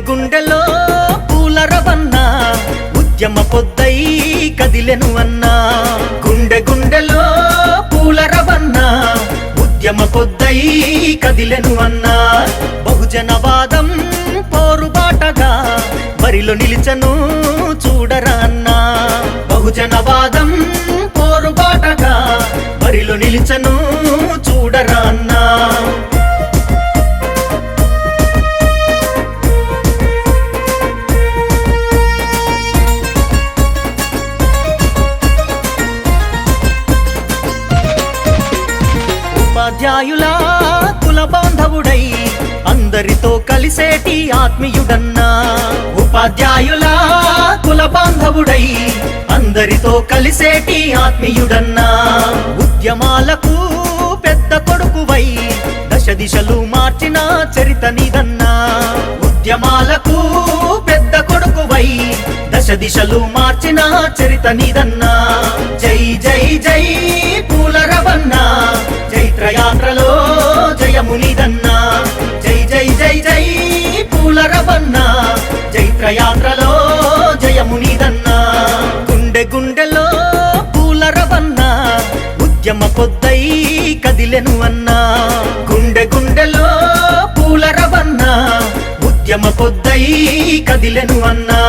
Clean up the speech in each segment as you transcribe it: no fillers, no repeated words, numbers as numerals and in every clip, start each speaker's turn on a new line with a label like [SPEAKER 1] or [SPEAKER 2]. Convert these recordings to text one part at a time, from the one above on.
[SPEAKER 1] గుండెలో పూల రవన్న ఉద్యమ పొద్దై కదిలెను అన్నా. గుండెలో పూల రవన్న ఉద్యమ పొద్దై కదిలెను అన్నా. బహుజనవాదం పోరుబాటగా బరిలో నిలిచెను చూడరా అన్నా. బహుజనవాదం పోరుబాటగా బరిలో నిలిచెను చూడరా అన్నా. ఉపాధ్యాయుల కుల బాంధవుడై అందరితో కలిసేటి ఆత్మీయుడన్నా. ఉపాధ్యాయుల కుల బాంధవుడై అందరితో కలిసేటి ఆత్మీయుడన్నా. ఉద్యమాలకు పెద్ద కొడుకువై దశ దిశలు మార్చిన చరిత నీదన్నా. ఉద్యమాలకు పెద్ద కొడుకువై దశ దిశలు మార్చిన చరిత నీదన్నా. జై జై జై పూల రవన్న చైత్రయాత్రలో జయమునిదన్నా. జై జై జై జై పూల రవన్న చైత్రయాత్రలో జయమునిదన్నా. గుండెలో పూల రవన్న ఉద్యమ పొద్దై కదిలెను అన్నా. గుండెలో పూల రవన్న ఉద్యమ పొద్దై కదిలెను అన్నా.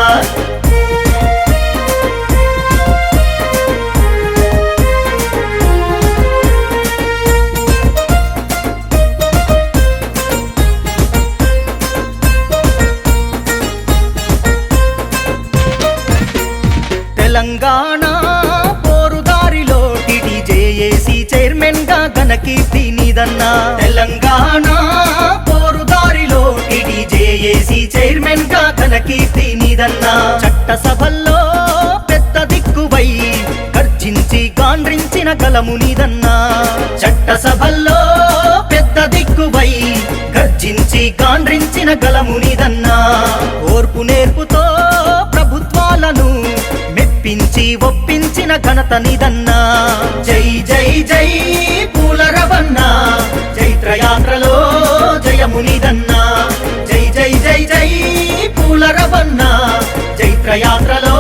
[SPEAKER 1] తెలంగాణ పోరుదారిలో టీటీజేఏసీ చైర్మన్ గా ఘనకీర్తి నీదన్నా. తెలంగాణ పోరుదారిలో టీటీజేఏసీ చైర్మన్ గా ఘనకీర్తి నీదన్నా. చట్టసభల్లో పెద్ద దిక్కువై గర్జించి గాండ్రించిన గలము నీదన్నా. చట్టసభల్లో పెద్ద దిక్కువై గర్జించి గాండ్రించిన గలము నీదన్నా. ఓర్పు నేర్పుతో ప్రభుత్వాలను మెప్పించి ఒప్పించిన ఘనత నీదన్నా. జై జై జై పూల రవన్న చైత్రయాత్రలో జయమునిదన్నా. జై జై జై జై పూల రవన్న చైత్రయాత్రలో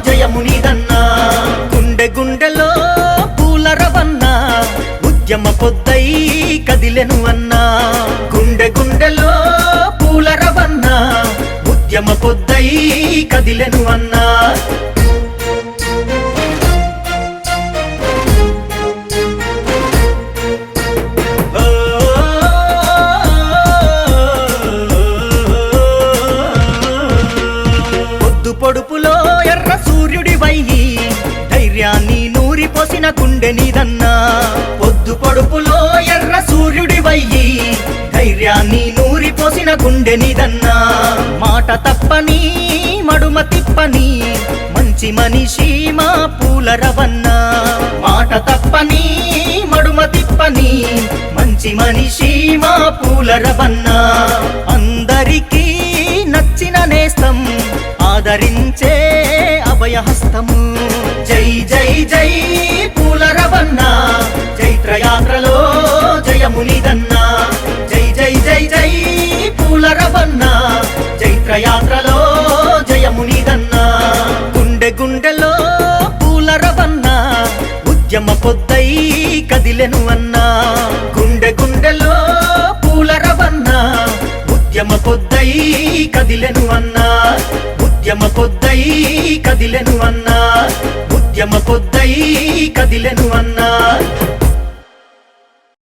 [SPEAKER 1] జయమునిదన్నా. గుండెలో పూల రవన్న ఉద్యమ పొద్దై కదిలెను అన్నా. గుండెలో పూల రవన్న ఉద్యమ పొద్దై కదిలెను అన్నా. పొడుపులో ఎర్ర సూర్యుడివై ధైర్యాన్ని నూరిపోసిన గుండె నీదన్నా. పొద్దు పొడుపులో ఎర్ర సూర్యుడివై ధైర్యాన్ని నూరిపోసిన గుండె నీదన్నా. మాట తప్పని మడుమ తిప్పని మంచి మనిషి మా పూల రవన్న. మాట తప్పని మడుమ తిప్పని మంచి మనిషి మా పూల రవన్న. అందరికీ నచ్చిన నేస్తం ఆదరించే అభయహస్తము. జై జై జై పూల రవన్న చైత్రయాత్రలో జయమునిదన్నా. జై జై జై జై పూల రవన్న చైత్రయాత్రలో జయమునిదన్నా. గుండెలో పూల రవన్న ఉద్యమ పొద్దై కదిలెను అన్నా. గుండెలో పూల రవన్న ఉద్యమ పొద్దై కదిలెను అన్నా. ఉద్యమ పొద్దై కదిలెను అన్నా. ఉద్యమ పొద్దై కదిలెను అన్నా.